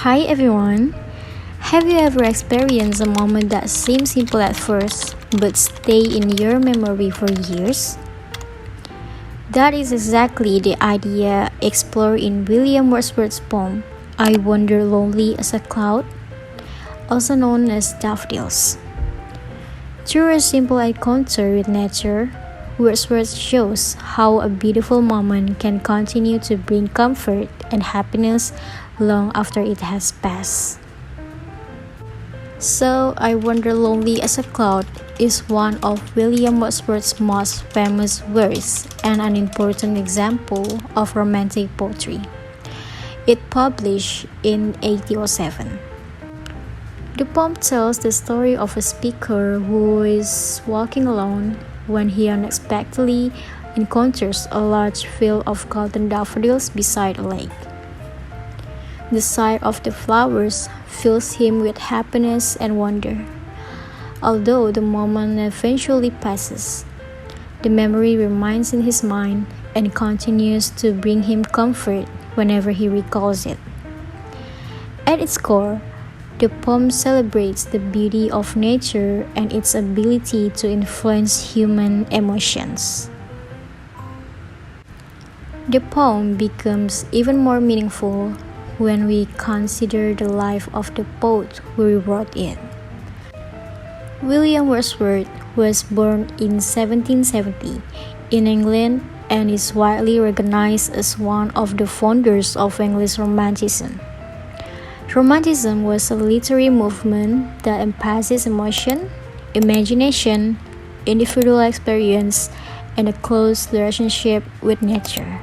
Hi everyone! Have you ever experienced a moment that seemed simple at first but stay in your memory for years? That is exactly the idea explored in William Wordsworth's poem I Wander Lonely as a Cloud, also known as Daffodils. Through a simple encounter with nature, Wordsworth shows how a beautiful moment can continue to bring comfort and happiness long after it has passed. So, I Wander Lonely as a Cloud is one of William Wordsworth's most famous works and an important example of romantic poetry. It published in 1807. The poem tells the story of a speaker who is walking alone when he unexpectedly encounters a large field of golden daffodils beside a lake. The sight of the flowers fills him with happiness and wonder. Although the moment eventually passes, the memory remains in his mind and continues to bring him comfort whenever he recalls it. At its core, the poem celebrates the beauty of nature and its ability to influence human emotions. The poem becomes even more meaningful when we consider the life of the poet who wrote it. William Wordsworth was born in 1770 in England and is widely recognized as one of the founders of English Romanticism. Romanticism was a literary movement that emphasizes emotion, imagination, individual experience, and a close relationship with nature.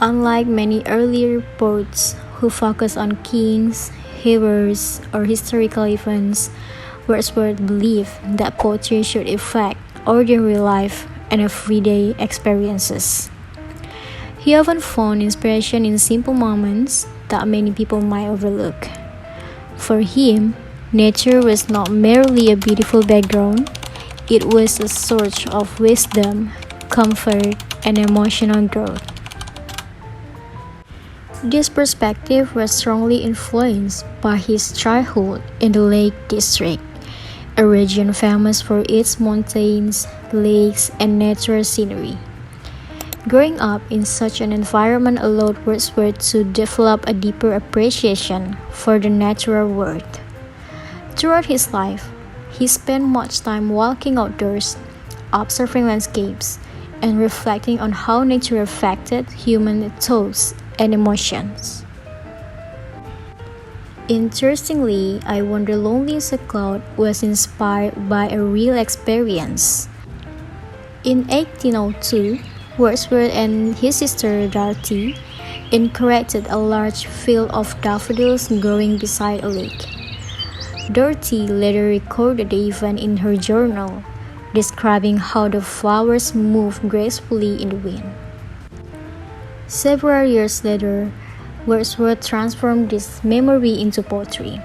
Unlike many earlier poets who focus on kings, heroes, or historical events, Wordsworth believed that poetry should affect ordinary life and everyday experiences. He often found inspiration in simple moments that many people might overlook. For him, nature was not merely a beautiful background, it was a source of wisdom, comfort, and emotional growth. This perspective was strongly influenced by his childhood in the Lake District, a region famous for its mountains, lakes, and natural scenery. Growing up in such an environment allowed Wordsworth to develop a deeper appreciation for the natural world. Throughout his life, he spent much time walking outdoors, observing landscapes, and reflecting on how nature affected human thoughts and emotions. Interestingly, I Wander Lonely as a Cloud was inspired by a real experience. In 1802, Wordsworth and his sister Dorothy inherited a large field of daffodils growing beside a lake. Dorothy later recorded the event in her journal, describing how the flowers moved gracefully in the wind. Several years later, Wordsworth transformed this memory into poetry.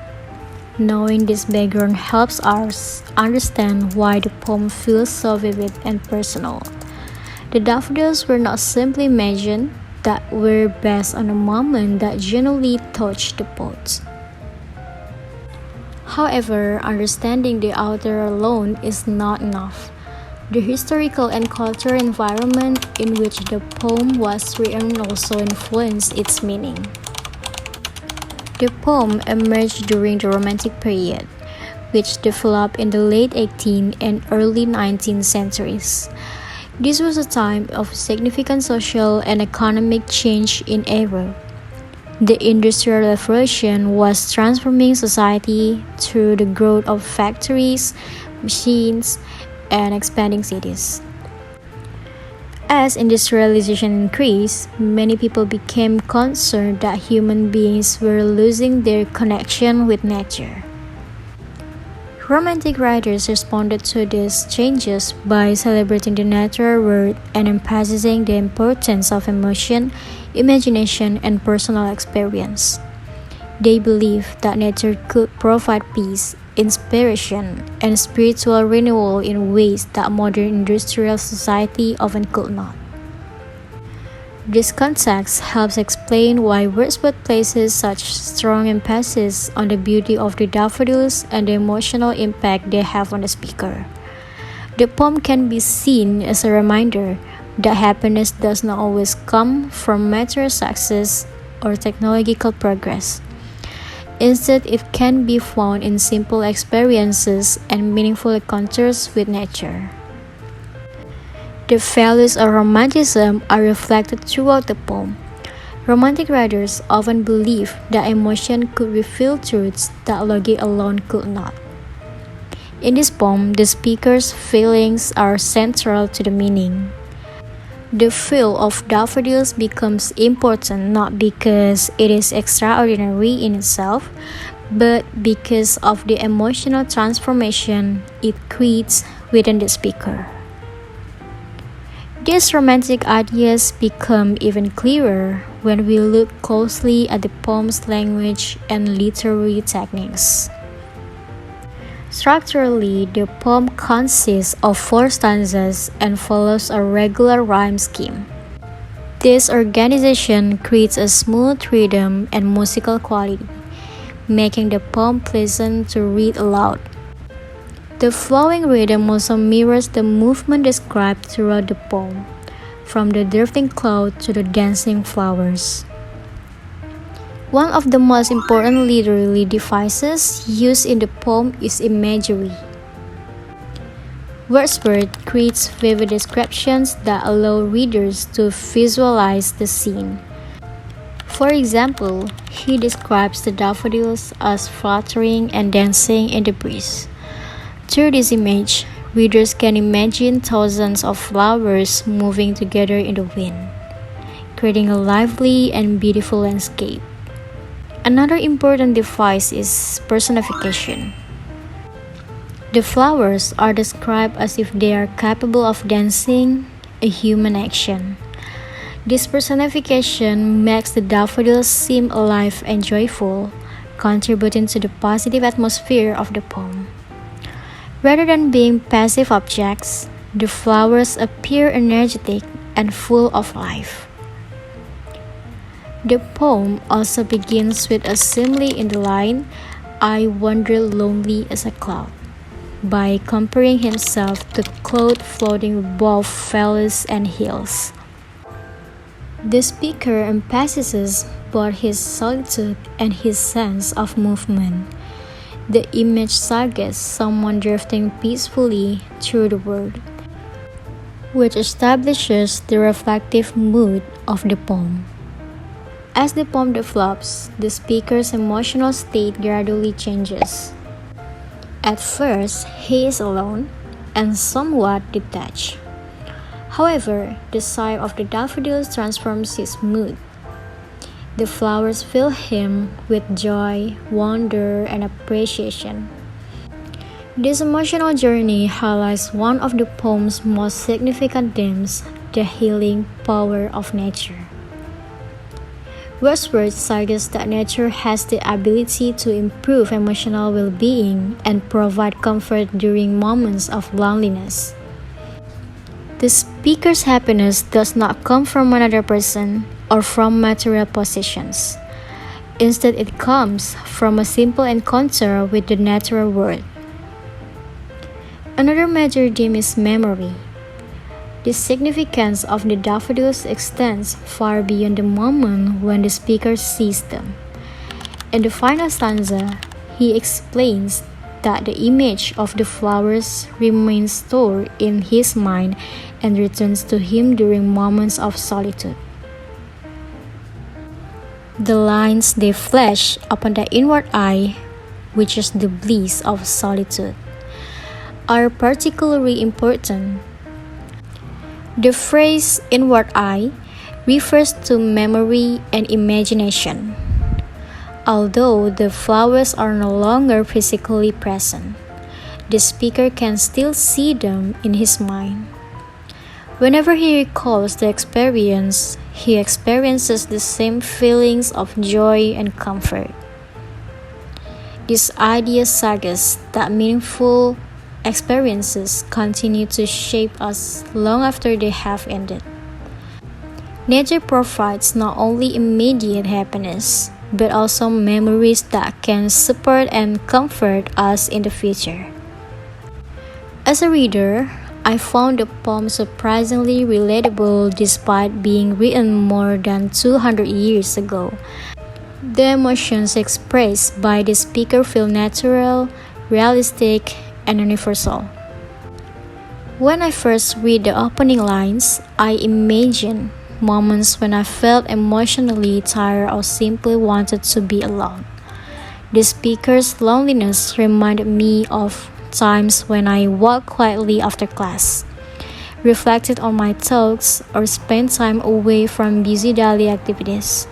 Knowing this background helps us understand why the poem feels so vivid and personal. The daffodils were not simply imagined, that were based on a moment that genuinely touched the poet. However, understanding the author alone is not enough. The historical and cultural environment in which the poem was written also influenced its meaning. The poem emerged during the Romantic period, which developed in the late 18th and early 19th centuries. This was a time of significant social and economic change in Europe. The Industrial Revolution was transforming society through the growth of factories, machines, and expanding cities. As industrialization increased, many people became concerned that human beings were losing their connection with nature. Romantic writers responded to these changes by celebrating the natural world and emphasizing the importance of emotion, imagination, and personal experience. They believed that nature could provide peace, inspiration, and spiritual renewal in ways that modern industrial society often could not. This context helps explain why Wordsworth places such strong emphasis on the beauty of the daffodils and the emotional impact they have on the speaker. The poem can be seen as a reminder that happiness does not always come from material success or technological progress. Instead, it can be found in simple experiences and meaningful encounters with nature. The values of romanticism are reflected throughout the poem. Romantic writers often believe that emotion could reveal truths that logic alone could not. In this poem, the speaker's feelings are central to the meaning. The field of daffodils becomes important not because it is extraordinary in itself, but because of the emotional transformation it creates within the speaker. These romantic ideas become even clearer when we look closely at the poem's language and literary techniques. Structurally, the poem consists of 4 stanzas and follows a regular rhyme scheme. This organization creates a smooth rhythm and musical quality, making the poem pleasant to read aloud. The flowing rhythm also mirrors the movement described throughout the poem, from the drifting cloud to the dancing flowers. One of the most important literary devices used in the poem is imagery. Wordsworth creates vivid descriptions that allow readers to visualize the scene. For example, he describes the daffodils as fluttering and dancing in the breeze. Through this image, readers can imagine thousands of flowers moving together in the wind, creating a lively and beautiful landscape. Another important device is personification. The flowers are described as if they are capable of dancing, a human action. This personification makes the daffodils seem alive and joyful, contributing to the positive atmosphere of the poem. Rather than being passive objects, the flowers appear energetic and full of life. The poem also begins with a simile in the line, "I wander lonely as a cloud," by comparing himself to cloud floating above valleys and hills. The speaker emphasizes both his solitude and his sense of movement. The image suggests someone drifting peacefully through the world, which establishes the reflective mood of the poem. As the poem develops, the speaker's emotional state gradually changes. At first, he is alone and somewhat detached. However, the sight of the daffodils transforms his mood. The flowers fill him with joy, wonder, and appreciation. This emotional journey highlights one of the poem's most significant themes, the healing power of nature. Wordsworth suggests that nature has the ability to improve emotional well-being and provide comfort during moments of loneliness. The speaker's happiness does not come from another person or from material possessions. Instead, it comes from a simple encounter with the natural world. Another major theme is memory. The significance of the daffodils extends far beyond the moment when the speaker sees them. In the final stanza, he explains that the image of the flowers remains stored in his mind and returns to him during moments of solitude. The lines they flash upon the inward eye, which is the bliss of solitude, are particularly important. The phrase inward eye refers to memory and imagination. Although the flowers are no longer physically present, the speaker can still see them in his mind. Whenever he recalls the experience, he experiences the same feelings of joy and comfort. This idea suggests that meaningful experiences continue to shape us long after they have ended. Nature provides not only immediate happiness, but also memories that can support and comfort us in the future. As a reader, I found the poem surprisingly relatable despite being written more than 200 years ago. The emotions expressed by the speaker feel natural, realistic, and universal. When I first read the opening lines, I imagined moments when I felt emotionally tired or simply wanted to be alone. The speaker's loneliness reminded me of times when I walked quietly after class, reflected on my thoughts, or spent time away from busy daily activities.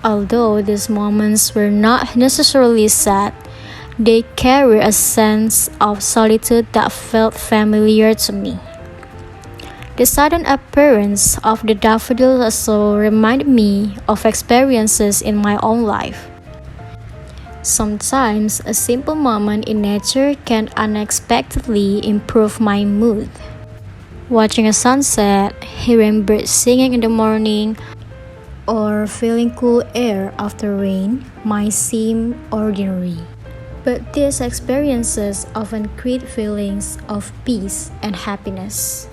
Although these moments were not necessarily sad, they carry a sense of solitude that felt familiar to me. The sudden appearance of the daffodils also reminded me of experiences in my own life. Sometimes a simple moment in nature can unexpectedly improve my mood. Watching a sunset, hearing birds singing in the morning, or feeling cool air after rain might seem ordinary. But these experiences often create feelings of peace and happiness.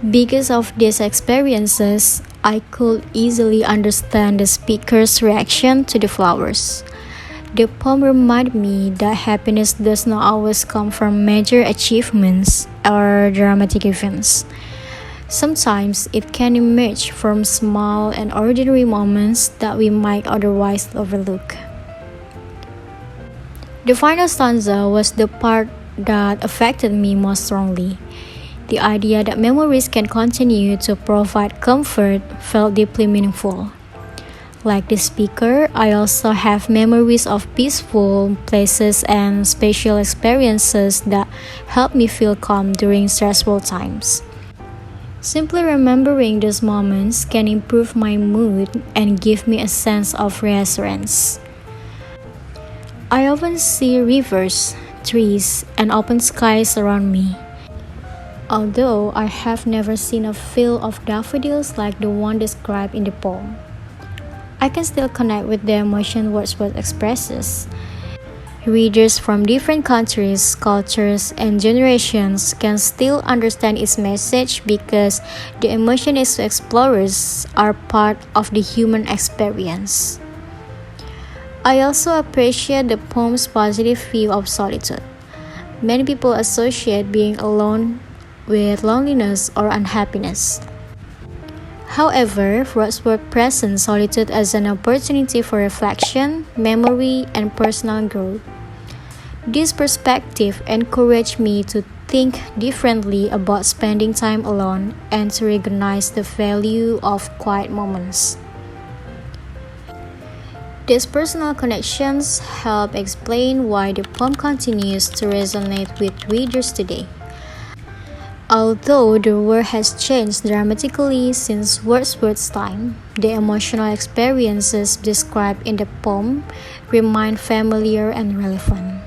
Because of these experiences, I could easily understand the speaker's reaction to the flowers. The poem reminded me that happiness does not always come from major achievements or dramatic events. Sometimes it can emerge from small and ordinary moments that we might otherwise overlook. The final stanza was the part that affected me most strongly. The idea that memories can continue to provide comfort felt deeply meaningful. Like the speaker, I also have memories of peaceful places and special experiences that help me feel calm during stressful times. Simply remembering those moments can improve my mood and give me a sense of reassurance. I often see rivers, trees, and open skies around me. Although I have never seen a field of daffodils like the one described in the poem, I can still connect with the emotion Wordsworth expresses. Readers from different countries, cultures, and generations can still understand its message because the emotion its explorers are part of the human experience. I also appreciate the poem's positive view of solitude. Many people associate being alone with loneliness or unhappiness. However, Wordsworth presents solitude as an opportunity for reflection, memory, and personal growth. This perspective encouraged me to think differently about spending time alone and to recognize the value of quiet moments. These personal connections help explain why the poem continues to resonate with readers today. Although the world has changed dramatically since Wordsworth's time, the emotional experiences described in the poem remain familiar and relevant.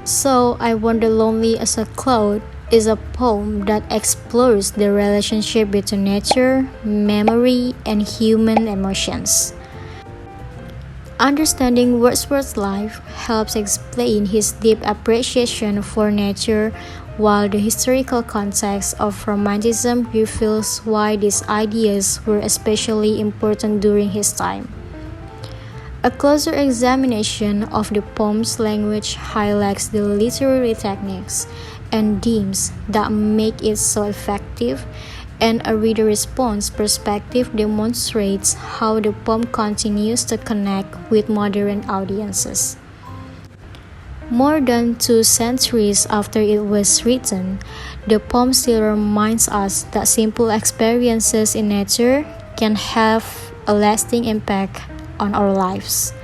So, I Wander Lonely as a Cloud is a poem that explores the relationship between nature, memory, and human emotions. Understanding Wordsworth's life helps explain his deep appreciation for nature, while the historical context of Romanticism reveals why these ideas were especially important during his time. A closer examination of the poem's language highlights the literary techniques and themes that make it so effective, and a reader response perspective demonstrates how the poem continues to connect with modern audiences. More than 2 centuries after it was written, the poem still reminds us that simple experiences in nature can have a lasting impact on our lives.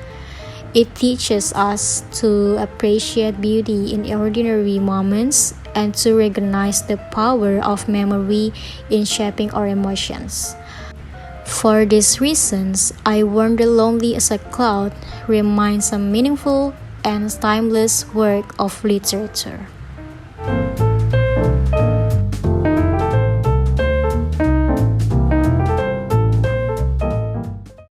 It teaches us to appreciate beauty in ordinary moments and to recognize the power of memory in shaping our emotions. For these reasons, I Wander Lonely as a Cloud remains a meaningful and timeless work of literature.